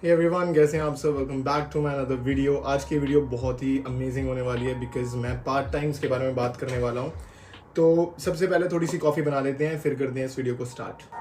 Hey everyone, कैसे हैं आप सब। Welcome back to my another video. आज की वीडियो बहुत ही अमेजिंग होने वाली है बिकॉज मैं पार्ट टाइम्स के बारे में बात करने वाला हूँ। तो सबसे पहले थोड़ी सी कॉफ़ी बना लेते हैं, फिर करते हैं इस वीडियो को स्टार्ट।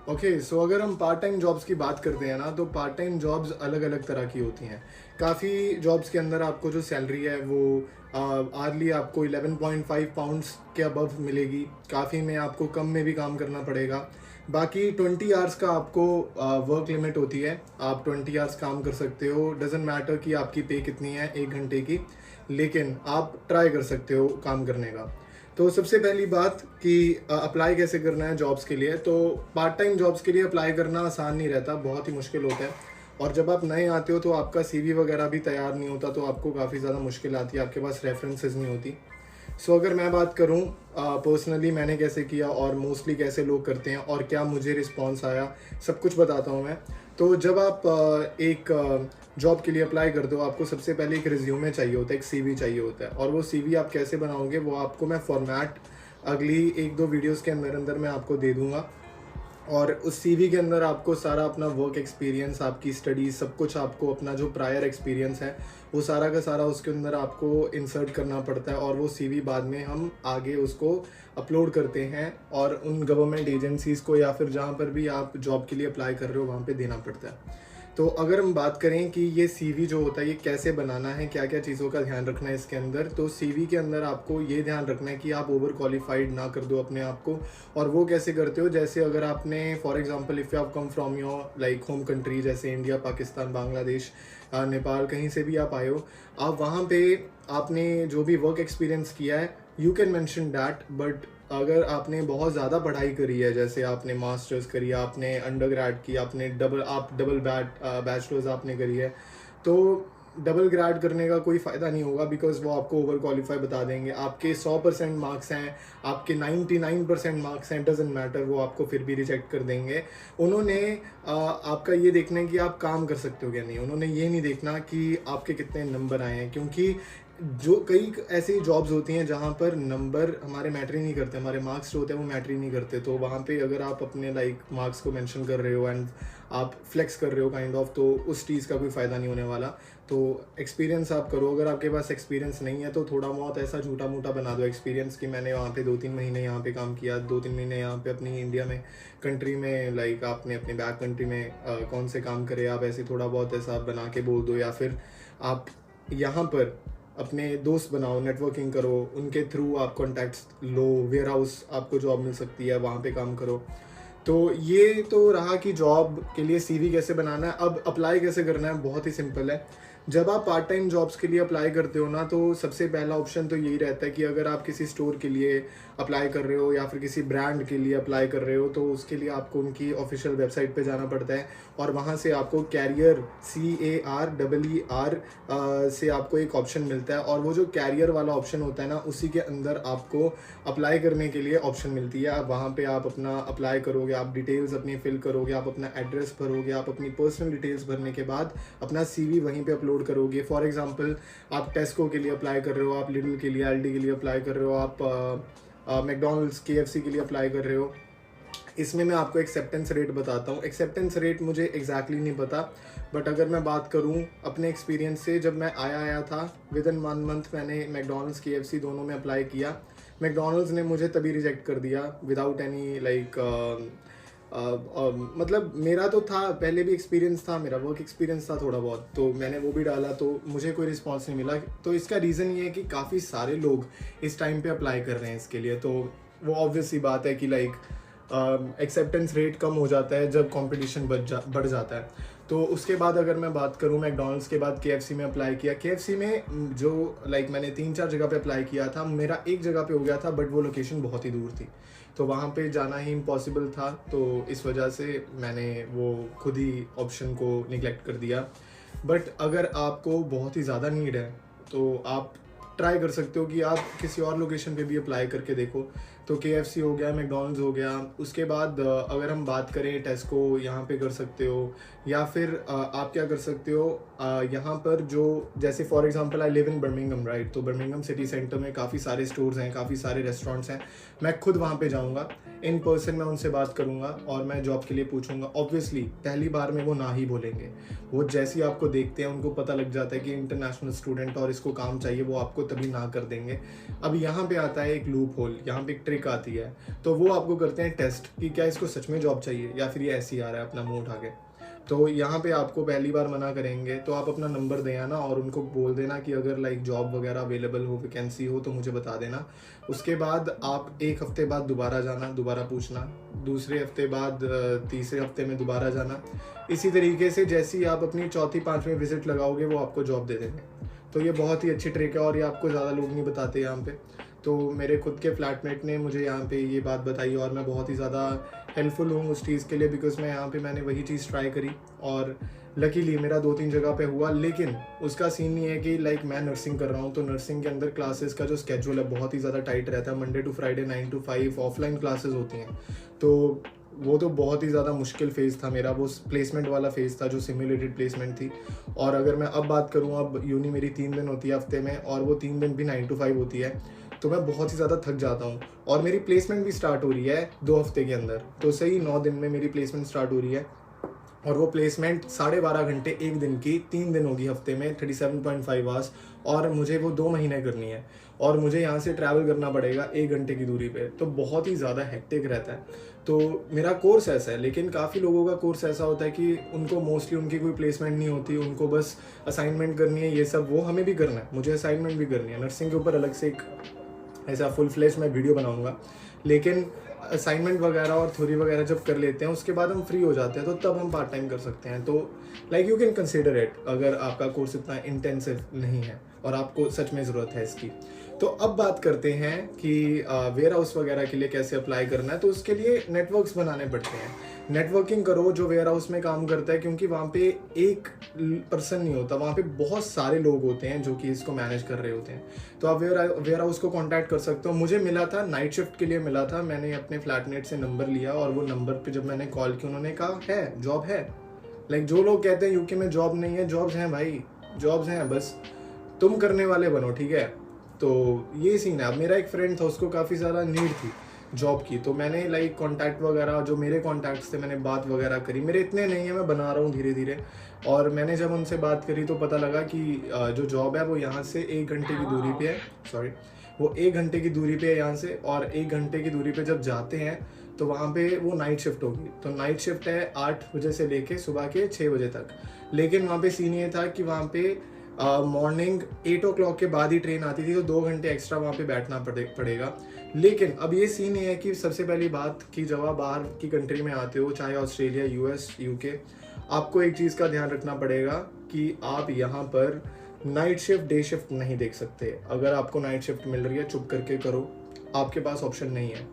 ओके सो अगर हम पार्ट टाइम जॉब्स की बात करते हैं ना, तो पार्ट टाइम जॉब्स अलग अलग तरह की होती हैं। काफ़ी जॉब्स के अंदर आपको जो सैलरी है वो आर्ली आपको 11.5 पाउंड्स के अबव मिलेगी। काफ़ी में आपको कम में भी काम करना पड़ेगा। बाकी 20 आवर्स का आपको वर्क लिमिट होती है। आप 20 आवर्स काम कर सकते हो। डजेंट मैटर कि आपकी पे कितनी है 1 घंटे की, लेकिन आप ट्राई कर सकते हो काम करने का। तो सबसे पहली बात कि अप्लाई कैसे करना है जॉब्स के लिए। तो पार्ट टाइम जॉब्स के लिए अप्लाई करना आसान नहीं रहता, बहुत ही मुश्किल होता है। और जब आप नए आते हो तो आपका सीवी वगैरह भी तैयार नहीं होता, तो आपको काफ़ी ज़्यादा मुश्किल आती है, आपके पास रेफरेंसेस नहीं होती। सो अगर मैं बात करूं पर्सनली मैंने कैसे किया और मोस्टली कैसे लोग करते हैं और क्या मुझे रिस्पॉन्स आया, सब कुछ बताता हूं मैं। तो जब आप एक जॉब के लिए अप्लाई करते हो, आपको सबसे पहले एक रिज्यूमे चाहिए होता है, एक सीवी चाहिए होता है। और वो सीवी आप कैसे बनाओगे वो आपको मैं फॉर्मेट अगली 1-2 वीडियोस के अंदर अंदर मैं आपको दे दूंगा। और उस सीवी के अंदर आपको सारा अपना वर्क एक्सपीरियंस, आपकी स्टडीज, सब कुछ, आपको अपना जो प्रायर एक्सपीरियंस है वो सारा का सारा उसके अंदर आपको इंसर्ट करना पड़ता है। और वो सीवी बाद में हम आगे उसको अपलोड करते हैं और उन गवर्नमेंट एजेंसीज़ को या फिर जहाँ पर भी आप जॉब के लिए अप्लाई कर रहे हो वहाँ पे देना पड़ता है। तो अगर हम बात करें कि ये सीवी जो होता है ये कैसे बनाना है, क्या क्या चीज़ों का ध्यान रखना है इसके अंदर, तो सीवी के अंदर आपको ये ध्यान रखना है कि आप ओवर क्वालिफाइड ना कर दो अपने आप को। और वो कैसे करते हो, जैसे अगर आपने for example if you have come from your like home country, जैसे इंडिया, पाकिस्तान, बांग्लादेश, नेपाल, कहीं से भी आप आए हो, आप वहाँ पे आपने जो भी वर्क एक्सपीरियंस किया है you can mention that. But अगर आपने बहुत ज़्यादा पढ़ाई करी है, जैसे आपने मास्टर्स करी, आपने अंडर ग्रेड की, आपने डबल बैचलर्स आपने करी है, तो डबल ग्रेड करने का कोई फ़ायदा नहीं होगा बिकॉज वो आपको ओवर क्वालिफाई बता देंगे। आपके 100% मार्क्स हैं, आपके 99% मार्क्स हैं, डजेंट मैटर, वो आपको फिर भी रिजेक्ट कर देंगे। उन्होंने आपका ये देखना है कि आप काम कर सकते हो क्या नहीं, उन्होंने ये नहीं देखना कि आपके कितने नंबर आए हैं। क्योंकि जो कई ऐसी जॉब्स होती हैं जहाँ पर नंबर हमारे मैटर ही नहीं करते, हमारे मार्क्स जो होते हैं वो मैटर ही नहीं करते। तो वहाँ पे अगर आप अपने लाइक मार्क्स को मेंशन कर रहे हो एंड आप फ्लेक्स कर रहे हो काइंड ऑफ, तो उस चीज़ का कोई फ़ायदा नहीं होने वाला। तो एक्सपीरियंस आप करो। अगर आपके पास एक्सपीरियंस नहीं है तो थोड़ा बहुत ऐसा झूठा मूठा बना दो एक्सपीरियंस कि मैंने वहाँ पे 2-3 महीने यहाँ पे काम किया, 2-3 महीने यहाँ पे अपनी इंडिया में कंट्री में, लाइक आपने अपने बैक कंट्री में कौन से काम करे, आप ऐसे थोड़ा बहुत ऐसा बना के बोल दो। या फिर आप यहाँ पर अपने दोस्त बनाओ, नेटवर्किंग करो, उनके थ्रू आप कॉन्टैक्ट्स लो, वेयर हाउस आपको जॉब मिल सकती है, वहाँ पे काम करो। तो ये तो रहा कि जॉब के लिए सीवी कैसे बनाना है। अब अप्लाई कैसे करना है, बहुत ही सिंपल है। जब आप पार्ट टाइम जॉब्स के लिए अप्लाई करते हो ना, तो सबसे पहला ऑप्शन तो यही रहता है कि अगर आप किसी स्टोर के लिए अप्लाई कर रहे हो या फिर किसी ब्रांड के लिए अप्लाई कर रहे हो, तो उसके लिए आपको उनकी ऑफिशियल वेबसाइट पे जाना पड़ता है। और वहाँ से आपको कैरियर CAREER से आपको एक ऑप्शन मिलता है। और वो जो कैरियर वाला ऑप्शन होता है ना, उसी के अंदर आपको अप्लाई करने के लिए ऑप्शन मिलती है। अब वहाँ पे आप अपना अप्लाई करोगे, आप डिटेल्स अपनी फिल करोगे, आप अपना एड्रेस भरोगे, आप अपनी पर्सनल डिटेल्स भरने के बाद अपना सीवी वहीं पे अपलोड करोगे। फॉर एग्जांपल आप टेस्को के लिए अप्लाई कर रहे हो, आप लिडल के लिए, एलडी के लिए अप्लाई कर रहे हो, आप मैकडोनल्ड्स, KFC के लिए अप्लाई कर रहे हो। इसमें मैं आपको एक्सेप्टेंस रेट बताता हूँ। एक्सेप्टेंस रेट मुझे एग्जैक्टली नहीं पता, बट अगर मैं बात करूँ अपने एक्सपीरियंस से, जब मैं आया था विद इन 1 मंथ मैंने मैकडोनल्ड्स, KFC दोनों में अप्लाई किया। मैकडोनल्ड्स ने मुझे तभी रिजेक्ट कर दिया विदाउट एनी लाइक मतलब मेरा तो था पहले भी एक्सपीरियंस था, मेरा वर्क एक्सपीरियंस था थोड़ा बहुत, तो मैंने वो भी डाला, तो मुझे कोई रिस्पॉन्स नहीं मिला। तो इसका रीज़न ये है कि काफ़ी सारे लोग इस टाइम पे अप्लाई कर रहे हैं इसके लिए। तो वो ऑब्वियस सी बात है कि लाइक एक्सेप्टेंस रेट कम हो जाता है जब कंपटीशन बढ़ जाता है। तो उसके बाद अगर मैं बात करूँ, मैकडॉनल्ड्स के बाद केएफसी में अप्लाई किया। केएफसी में जो मैंने 3-4 जगह पे अप्लाई किया था, मेरा एक जगह पे हो गया था, बट वो लोकेशन बहुत ही दूर थी, तो वहाँ पे जाना ही इम्पॉसिबल था। तो इस वजह से मैंने वो खुद ही ऑप्शन को निगलेक्ट कर दिया। बट अगर आपको बहुत ही ज़्यादा नीड है तो आप ट्राई कर सकते हो कि आप किसी और लोकेशन पे भी अप्लाई करके देखो। तो केएफसी हो गया, मैकडॉनल्ड्स हो गया। उसके बाद अगर हम बात करें, टेस्को यहाँ पे कर सकते हो, या फिर आप क्या कर सकते हो, यहाँ पर जो जैसे for example I live in Birmingham, right. तो बर्मिंघम सिटी सेंटर में काफ़ी सारे स्टोर्स हैं, काफ़ी सारे रेस्टोरेंट्स हैं। मैं खुद वहाँ पे जाऊँगा, इन पर्सन मैं उनसे बात करूँगा और मैं जॉब के लिए पूछूंगा। ऑब्वियसली पहली बार में वो ना ही बोलेंगे, वो जैसे ही आपको देखते हैं उनको पता लग जाता है कि इंटरनेशनल स्टूडेंट और इसको काम चाहिए, वो आपको तभी ना कर देंगे। अब यहाँ पे आता है एक लूप होल, यहाँ पे एक ट्रिक आती है। तो वो आपको करते हैं टेस्ट कि क्या इसको सच में जॉब चाहिए या फिर ये ऐसे ही आ रहा है अपना मुंह उठा के। तो यहाँ पे आपको पहली बार मना करेंगे, तो आप अपना नंबर दें आना और उनको बोल देना कि अगर जॉब वगैरह अवेलेबल हो, वैकेंसी हो, तो मुझे बता देना। उसके बाद आप 1 हफ्ते बाद दोबारा जाना, दोबारा पूछना, दूसरे हफ्ते बाद तीसरे हफ्ते में दोबारा जाना। इसी तरीके से जैसे ही आप अपनी 4वीं-5वीं विजिट लगाओगे वो आपको जॉब दे देंगे। तो ये बहुत ही अच्छी ट्रिक है और ये आपको ज़्यादा लोग नहीं बताते यहाँ पे। तो मेरे खुद के फ्लैटमेट ने मुझे यहाँ पे ये बात बताई और मैं बहुत ही ज़्यादा हेल्पफुल हूँ उस चीज़ के लिए, बिकॉज मैं यहाँ पे मैंने वही चीज़ ट्राई करी और लकीली मेरा 2-3 जगह पे हुआ। लेकिन उसका सीन नहीं है कि मैं नर्सिंग कर रहा हूँ, तो नर्सिंग के अंदर क्लासेस का जो स्केड्यूल है बहुत ही ज़्यादा टाइट रहता है। Monday to Friday 9 to 5 offline classes होती हैं। तो वो तो बहुत ही ज़्यादा मुश्किल फेज़ था मेरा, वो प्लेसमेंट वाला फेज़ था जो सिमुलेटेड प्लेसमेंट थी। और अगर मैं अब बात करूँ, अब यूनी मेरी 3 दिन होती है हफ्ते में और वो 3 दिन भी 9 to 5 होती है, तो मैं बहुत ही ज़्यादा थक जाता हूँ। और मेरी प्लेसमेंट भी स्टार्ट हो रही है 2 हफ्ते के अंदर, तो सही 9 दिन में मेरी प्लेसमेंट स्टार्ट हो रही है। और वो प्लेसमेंट 12.5 घंटे एक दिन की, 3 दिन होगी हफ्ते में, 37.5 आवर्स, और मुझे वो 2 महीने करनी है। और मुझे यहाँ से ट्रैवल करना पड़ेगा 1 घंटे की दूरी पे, तो बहुत ही ज़्यादा हेक्टिक रहता है। तो मेरा कोर्स ऐसा है, लेकिन काफ़ी लोगों का कोर्स ऐसा होता है कि उनको मोस्टली उनकी कोई प्लेसमेंट नहीं होती, उनको बस असाइनमेंट करनी है, ये सब वो हमें भी करना है, मुझे असाइनमेंट भी करनी है। नर्सिंग के ऊपर अलग से एक ऐसा फुल फ्लेश मैं वीडियो बनाऊंगा। लेकिन असाइनमेंट वगैरह और थ्योरी वगैरह जब कर लेते हैं उसके बाद हम फ्री हो जाते हैं, तो तब हम पार्ट टाइम कर सकते हैं। तो यू कैन कंसिडर इट, अगर आपका कोर्स इतना इंटेंसिव नहीं है और आपको सच में ज़रूरत है इसकी। तो अब बात करते हैं कि वेयर हाउस वगैरह के लिए कैसे अप्लाई करना है। तो उसके लिए नेटवर्क्स बनाने पड़ते हैं। नेटवर्किंग करो जो वेयर हाउस में काम करता है, क्योंकि वहाँ पे एक पर्सन नहीं होता, वहाँ पे बहुत सारे लोग होते हैं जो कि इसको मैनेज कर रहे होते हैं। तो आप वेयर हाउस को कांटेक्ट कर सकते हो। मुझे मिला था, नाइट शिफ्ट के लिए मिला था, मैंने अपने फ्लैटमेट से नंबर लिया और वो नंबर पे जब मैंने कॉल की उन्होंने कहा है जॉब है। जो लोग कहते हैं यूके में जॉब नहीं है, जॉब्स हैं भाई, जॉब्स हैं, बस तुम करने वाले बनो, ठीक है। तो ये सीन है। अब मेरा एक फ्रेंड था, उसको काफ़ी ज़्यादा नीड थी जॉब की, तो मैंने कॉन्टैक्ट वगैरह, जो मेरे कॉन्टैक्ट्स थे, मैंने बात वगैरह करी। मेरे इतने नहीं है, मैं बना रहा हूँ धीरे धीरे। और मैंने जब उनसे बात करी तो पता लगा कि जो जॉब है वो यहाँ से 1 घंटे की दूरी पे है, वो 1 घंटे की दूरी पे है यहाँ से। और 1 घंटे की दूरी पे जब जाते हैं तो वहाँ पे वो नाइट शिफ्ट होगी। तो नाइट शिफ्ट है 8 बजे से लेके सुबह के 6 बजे तक। लेकिन वहाँ पे सीन ये था कि वहाँ पे मॉर्निंग 8 o'clock के बाद ही ट्रेन आती थी, तो 2 घंटे एक्स्ट्रा वहाँ पे बैठना पड़ेगा। लेकिन अब ये सीन ये है कि सबसे पहली बात कि जब आप बाहर की कंट्री में आते हो, चाहे ऑस्ट्रेलिया, यूएस, यूके, आपको एक चीज़ का ध्यान रखना पड़ेगा कि आप यहाँ पर नाइट शिफ्ट, डे शिफ्ट नहीं देख सकते। अगर आपको नाइट शिफ्ट मिल रही है, चुप करके करो, आपके पास ऑप्शन नहीं है।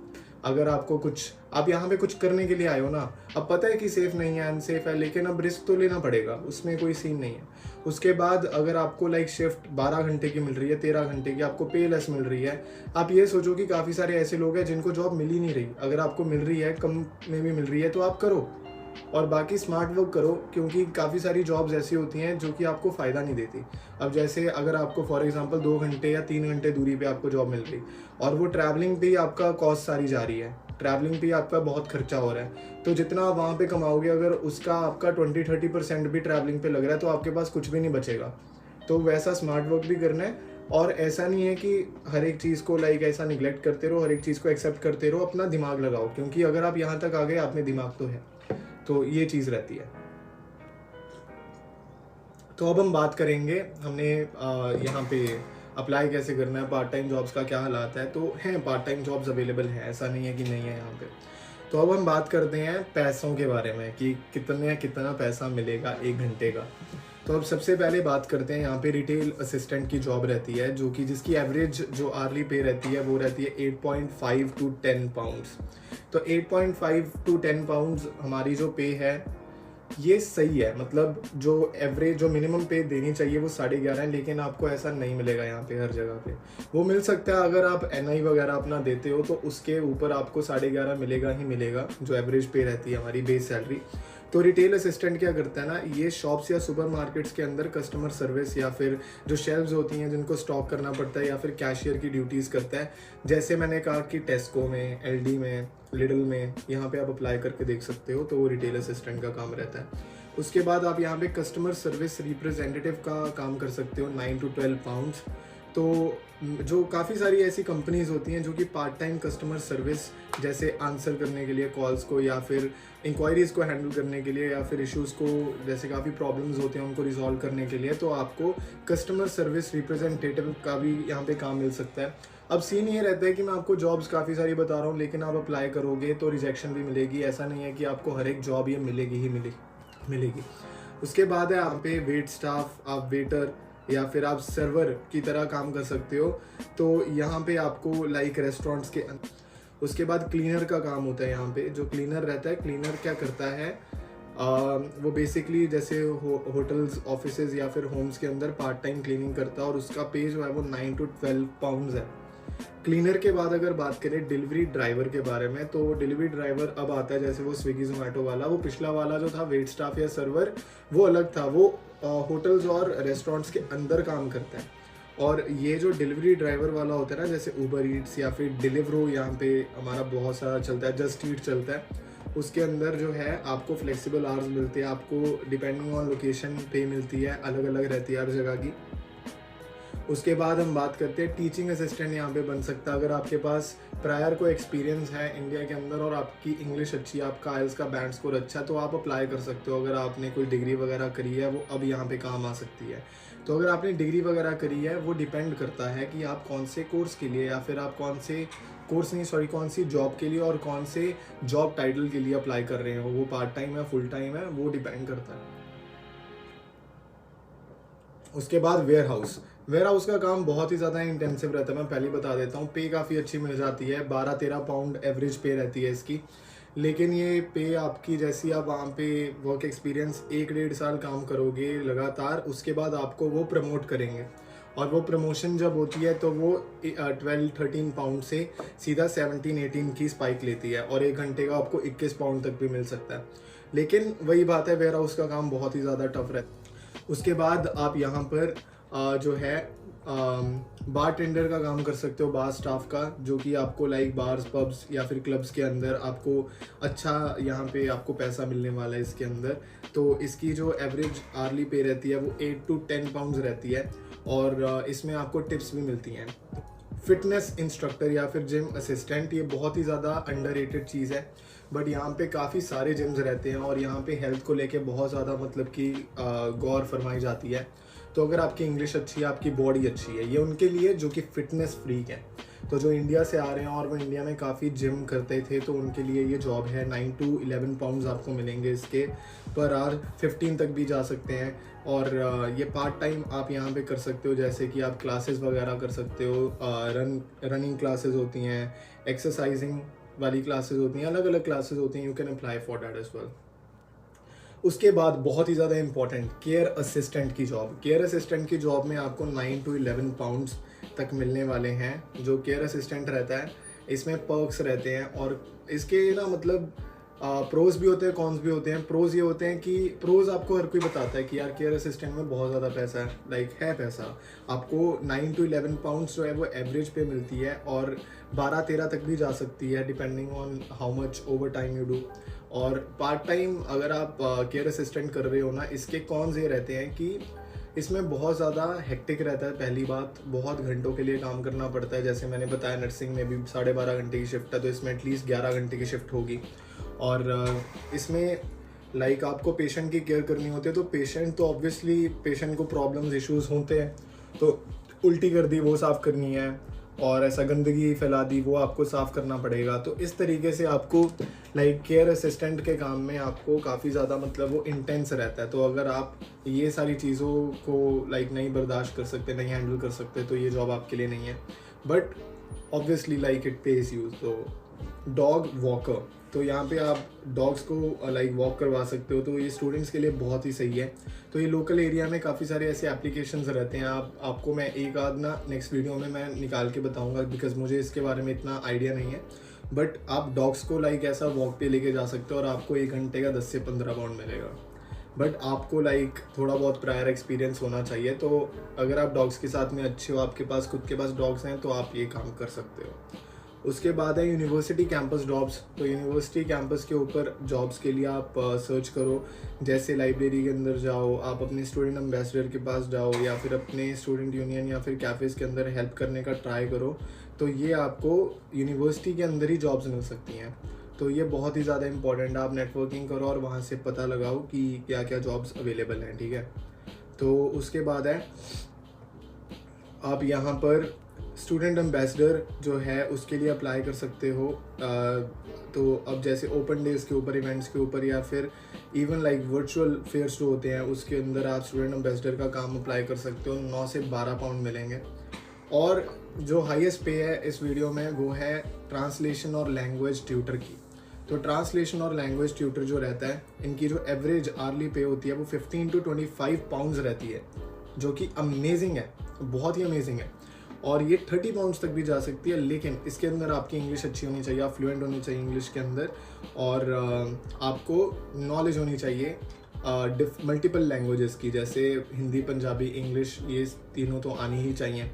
अगर आपको आप यहाँ पे कुछ करने के लिए आए हो ना, अब पता है कि सेफ नहीं है, अनसेफ है, लेकिन अब रिस्क तो लेना पड़ेगा, उसमें कोई सीन नहीं है। उसके बाद अगर आपको शिफ्ट 12 घंटे की मिल रही है, 13 घंटे की, आपको पे लेस मिल रही है, आप ये सोचो कि काफ़ी सारे ऐसे लोग हैं जिनको जॉब मिल ही नहीं रही। अगर आपको मिल रही है, कम में भी मिल रही है, तो आप करो और बाकी स्मार्ट वर्क करो, क्योंकि काफ़ी सारी जॉब्स ऐसी होती हैं जो कि आपको फ़ायदा नहीं देती। अब जैसे अगर आपको फॉर एग्जांपल 2 घंटे या 3 घंटे दूरी पे आपको जॉब मिल रही और वो ट्रैवलिंग पे ही आपका कॉस्ट सारी जा रही है, ट्रैवलिंग पे आपका बहुत खर्चा हो रहा है, तो जितना आप वहाँ पे कमाओगे अगर उसका आपका 20-30% भी ट्रैवलिंग पे लग रहा है तो आपके पास कुछ भी नहीं बचेगा। तो वैसा स्मार्ट वर्क भी करना है। और ऐसा नहीं है कि हर एक चीज़ को ऐसा निगलेक्ट करते रहो, हर एक चीज़ को एक्सेप्ट करते रहो, अपना दिमाग लगाओ, क्योंकि अगर आप यहाँ तक आ गए, आप में दिमाग तो है। तो ये चीज़ रहती है। तो अब हम बात करेंगे, हमने यहाँ पे अप्लाई कैसे करना है, पार्ट टाइम जॉब्स का क्या हालात है। तो हैं पार्ट टाइम जॉब्स अवेलेबल हैं, ऐसा नहीं है कि नहीं है यहाँ पे। तो अब हम बात करते हैं पैसों के बारे में कि कितना पैसा मिलेगा 1 घंटे का। तो अब सबसे पहले बात करते हैं, यहाँ पे रिटेल असिस्टेंट की जॉब रहती है जो कि जिसकी एवरेज जो आर्ली पे रहती है वो रहती है 8.5 टू 10 पाउंड्स। तो 8.5 टू 10 पाउंड्स हमारी जो पे है ये सही है, मतलब जो एवरेज जो मिनिमम पे देनी चाहिए वो 11.5 है, लेकिन आपको ऐसा नहीं मिलेगा यहाँ पे हर जगह पे। वो मिल सकता है अगर आप NI वगैरह अपना देते हो तो उसके ऊपर आपको 11.5 मिलेगा ही मिलेगा, जो एवरेज पे रहती है हमारी बेस सैलरी। तो रिटेल असिस्टेंट क्या करता है ना, ये शॉप्स या सुपरमार्केट्स के अंदर कस्टमर सर्विस या फिर जो शेल्व्स होती हैं जिनको स्टॉक करना पड़ता है या फिर कैशियर की ड्यूटीज़ करता है। जैसे मैंने कहा कि टेस्को में, LD में, लिडल में, यहाँ पे आप अप्लाई करके देख सकते हो, तो वो रिटेल असिस्टेंट का काम रहता है। उसके बाद आप यहाँ पे कस्टमर सर्विस रिप्रेजेंटेटिव का काम कर सकते हो 9 टू 12 पाउंड्स। तो जो काफ़ी सारी ऐसी कंपनीज होती हैं जो कि पार्ट टाइम कस्टमर सर्विस जैसे आंसर करने के लिए कॉल्स को या फिर इंक्वायरीज़ को हैंडल करने के लिए या फिर इश्यूज़ को, जैसे काफ़ी प्रॉब्लम्स होते हैं उनको रिजॉल्व करने के लिए, तो आपको कस्टमर सर्विस रिप्रेजेंटेटिव का भी यहाँ पे काम मिल सकता है। अब सीन ये रहता है कि मैं आपको जॉब्स काफ़ी सारी बता रहा हूँ, लेकिन आप अप्लाई करोगे तो रिजेक्शन भी मिलेगी। ऐसा नहीं है कि आपको हर एक जॉब ये मिलेगी ही मिलेगी। उसके बाद है यहाँ पे वेट स्टाफ, आप वेटर या फिर आप सर्वर की तरह काम कर सकते हो। तो यहाँ पे आपको लाइक रेस्टोरेंट्स के उसके बाद क्लीनर का काम होता है। यहाँ पे जो क्लीनर रहता है, क्लीनर क्या करता है, वो बेसिकली जैसे होटल्स, ऑफिसेज या फिर होम्स के अंदर पार्ट टाइम क्लीनिंग करता है और उसका पे जो है वो 9 टू 12 पाउंड्स है। क्लीनर के बाद अगर बात करें डिलीवरी ड्राइवर के बारे में, तो डिलीवरी ड्राइवर अब आता है जैसे वो स्विगी जोमेटो वाला। वो पिछला वाला जो था वेट स्टाफ या सर्वर वो अलग था, वो होटल्स और रेस्टोरेंट्स के अंदर काम करता है। और ये जो डिलीवरी ड्राइवर वाला होता है ना, जैसे उबर ईट्स या फिर डिलीवरो, यहाँ पे हमारा बहुत सारा चलता है, जस्ट ईट चलता है, उसके अंदर जो है आपको फ्लेक्सिबल आवर्स मिलते हैं, आपको डिपेंडिंग ऑन लोकेशन पे मिलती है, अलग अलग रहती है हर जगह की। उसके बाद हम बात करते हैं टीचिंग असिस्टेंट यहाँ पे बन सकता है अगर आपके पास प्रायर को एक्सपीरियंस है इंडिया के अंदर और आपकी इंग्लिश अच्छी है, आपका IELTS का बैंड स्कोर अच्छा है, तो आप अप्लाई कर सकते हो। अगर आपने कोई डिग्री वगैरह करी है वो अब यहाँ पे काम आ सकती है। तो अगर आपने डिग्री वगैरह करी है वो डिपेंड करता है कि आप कौन से कोर्स के लिए या फिर आप कौन सी जॉब के लिए और कौन से जॉब टाइटल के लिए अप्लाई कर रहे हो, वो पार्ट टाइम है, फुल टाइम है, वो डिपेंड करता है। उसके बाद वेयर हाउस का काम बहुत ही ज़्यादा इंटेंसिव रहता है, मैं पहले बता देता हूँ। पे काफ़ी अच्छी मिल जाती है, 12-13 पाउंड एवरेज पे रहती है इसकी। लेकिन ये पे आपकी, जैसी आप वहाँ पे वर्क एक्सपीरियंस 1-1.5 साल काम करोगे लगातार, उसके बाद आपको वो प्रमोट करेंगे और वो प्रमोशन जब होती है तो वो 12-13 पाउंड से सीधा 17-18 की स्पाइक लेती है और 1 घंटे का आपको 21 पाउंड तक भी मिल सकता है। लेकिन वही बात है, वेयर हाउस का काम बहुत ही ज़्यादा टफ रहता है। उसके बाद आप यहाँ पर जो है बार टेंडर का काम कर सकते हो, बार स्टाफ का, जो कि आपको लाइक बार्स, पब्स या फिर क्लब्स के अंदर आपको अच्छा यहाँ पे आपको पैसा मिलने वाला है इसके अंदर। तो इसकी जो एवरेज आर्ली पे रहती है वो 8 टू 10 पाउंड्स रहती है और इसमें आपको टिप्स भी मिलती हैं। फिटनेस इंस्ट्रक्टर या फिर जिम असिस्टेंट, ये बहुत ही ज़्यादा अंडररेटेड चीज़ है, बट यहाँ पे काफ़ी सारे जिम्स रहते हैं और यहाँ पे हेल्थ को लेके बहुत ज़्यादा मतलब कि गौर फरमाई जाती है। तो अगर आपकी इंग्लिश अच्छी है, आपकी बॉडी अच्छी है, ये उनके लिए जो कि फिटनेस फ्रीक है, तो जो इंडिया से आ रहे हैं और वो इंडिया में काफ़ी जिम करते थे, तो उनके लिए ये जॉब है। 9 टू 11 पाउंड्स आपको मिलेंगे इसके पर आवर, 15 तक भी जा सकते हैं। और ये पार्ट टाइम आप यहाँ पे कर सकते हो, जैसे कि आप क्लासेस वगैरह कर सकते हो, रनिंग क्लासेस होती हैं, एक्सरसाइजिंग वाली क्लासेस होती हैं, अलग अलग क्लासेस होती हैं, you can apply for that as well. उसके बाद बहुत ही ज़्यादा इंपॉर्टेंट, केयर असिस्टेंट की जॉब। केयर असिस्टेंट की जॉब में आपको 9 टू 11 पाउंड्स तक मिलने वाले हैं। जो केयर असिस्टेंट रहता है इसमें पर्क्स रहते हैं और इसके ना मतलब प्रोज भी होते हैं, कॉन्स भी होते हैं। प्रोज ये होते हैं कि प्रोज आपको हर कोई बताता है कि यार केयर असिस्टेंट में बहुत ज़्यादा पैसा है, लाइक है पैसा। आपको 9 टू 11 पाउंड्स जो है वो एवरेज पे मिलती है और 12-13 तक भी जा सकती है depending on how much over time you do. और पार्ट टाइम अगर आप केयर असिस्टेंट कर रहे हो ना, इसके कॉन्स ये रहते हैं कि इसमें बहुत ज़्यादा हेक्टिक रहता है। पहली बात, बहुत घंटों के लिए काम करना पड़ता है। जैसे मैंने बताया नर्सिंग में भी 12.5 घंटे की शिफ्ट है, तो इसमें एटलीस्ट 11 घंटे की शिफ्ट होगी। और इसमें लाइक आपको पेशेंट की केयर करनी होती है, तो पेशेंट तो ऑब्वियसली पेशेंट को प्रॉब्लम्स इश्यूज होते हैं, तो उल्टी कर दी वो साफ़ करनी है और ऐसा गंदगी फैला दी वो आपको साफ़ करना पड़ेगा। तो इस तरीके से आपको लाइक केयर असिस्टेंट के काम में आपको काफ़ी ज़्यादा मतलब वो इंटेंस रहता है। तो अगर आप ये सारी चीज़ों को लाइक नहीं बर्दाश्त कर सकते, नहीं हैंडल कर सकते, तो ये जॉब आपके लिए नहीं है। But obviously like it pays you. तो डॉग वॉकर, तो यहाँ पे आप डॉग्स को लाइक वॉक करवा सकते हो, तो ये स्टूडेंट्स के लिए बहुत ही सही है। तो ये लोकल एरिया में काफ़ी सारे ऐसे एप्लीकेशंस रहते हैं। आपको मैं एक आध ना नेक्स्ट वीडियो में मैं निकाल के बताऊंगा, बिकॉज मुझे इसके बारे में इतना आइडिया नहीं है। बट आप डॉग्स को लाइक ऐसा वॉक पे लेके जा सकते हो और आपको 1 घंटे का 10 से 15 पाउंड मिलेगा। बट आपको लाइक थोड़ा बहुत प्रायर एक्सपीरियंस होना चाहिए। तो अगर आप डॉग्स के साथ में अच्छे हो, आपके पास खुद के पास डॉग्स हैं, तो आप ये काम कर सकते हो। उसके बाद है यूनिवर्सिटी कैंपस जॉब्स। तो यूनिवर्सिटी कैंपस के ऊपर जॉब्स के लिए आप सर्च करो, जैसे लाइब्रेरी के अंदर जाओ, आप अपने स्टूडेंट एम्बेसडर के पास जाओ, या फिर अपने स्टूडेंट यूनियन या फिर कैफ़ेज़ के अंदर हेल्प करने का ट्राई करो। तो ये आपको यूनिवर्सिटी के अंदर ही जॉब्स मिल सकती हैं। तो ये बहुत ही ज़्यादा इंपॉर्टेंट है, आप नेटवर्किंग करो और वहाँ से पता लगाओ कि क्या क्या जॉब्स अवेलेबल हैं, ठीक है। तो उसके बाद है आप यहाँ पर स्टूडेंट एम्बेसडर जो है उसके लिए अप्लाई कर सकते हो। तो अब जैसे ओपन डेज़ के ऊपर, इवेंट्स के ऊपर, या फिर इवन लाइक वर्चुअल फेयर्स जो होते हैं उसके अंदर आप स्टूडेंट एम्बेसडर का काम अप्लाई कर सकते हो। 9 से 12 पाउंड मिलेंगे। और जो हाईएस्ट पे है इस वीडियो में वो है ट्रांसलेशन और लैंग्वेज ट्यूटर की। तो ट्रांसलेशन और लैंग्वेज ट्यूटर जो रहता है, इनकी जो एवरेज आर्ली पे होती है वो 15 to 25 पाउंड्स रहती है, जो कि अमेजिंग है, बहुत ही अमेजिंग है। और ये 30 पाउंड्स तक भी जा सकती है, लेकिन इसके अंदर आपकी इंग्लिश अच्छी होनी चाहिए, आप फ्लुएंट होनी चाहिए इंग्लिश के अंदर, और आपको नॉलेज होनी चाहिए मल्टीपल लैंग्वेजेस की, जैसे हिंदी, पंजाबी, इंग्लिश, ये तीनों तो आनी ही चाहिए।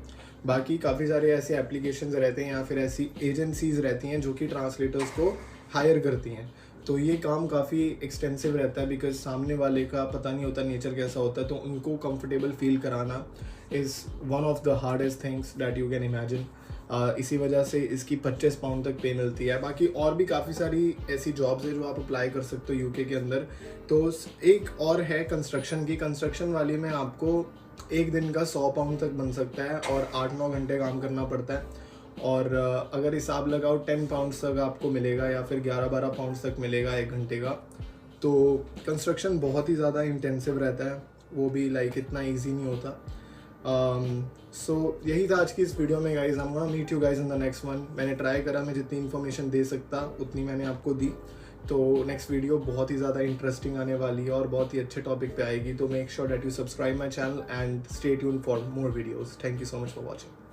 बाकी काफ़ी सारे ऐसे एप्लीकेशंस रहते हैं या फिर ऐसी एजेंसीज़ रहती हैं जो कि ट्रांसलेटर्स को हायर करती हैं। तो ये काम काफ़ी एक्सटेंसिव रहता है, बिकॉज सामने वाले का पता नहीं होता नेचर कैसा होता है, तो उनको कंफर्टेबल फील कराना is one of the hardest things that you can imagine. इसी वजह से इसकी 25 पाउंड तक पे मिलती है। बाकी और भी काफ़ी सारी ऐसी जॉब्स है जो आप अप्लाई कर सकते हो यूके के अंदर। तो एक और है कंस्ट्रक्शन की। कंस्ट्रक्शन वाली में आपको एक दिन का 100 पाउंड तक बन सकता है और 8-9 घंटे काम करना पड़ता है। और अगर हिसाब लगाओ 10 पाउंड्स तक आपको मिलेगा या फिर 11-12 पाउंड्स तक मिलेगा 1 घंटे का। तो कंस्ट्रक्शन बहुत ही ज़्यादा इंटेंसिव रहता है, वो भी लाइक इतना ईजी नहीं होता। सो यही था आज की इस वीडियो में guys. I am gonna meet you guys in the next one. मैंने ट्राई करा, मैं जितनी इन्फॉर्मेशन दे सकता उतनी मैंने आपको दी। तो नेक्स्ट वीडियो बहुत ही ज़्यादा इंटरेस्टिंग आने वाली है और बहुत ही अच्छे टॉपिक पे आएगी। तो make sure that you subscribe my channel and stay tuned for more videos. Thank you so much for watching.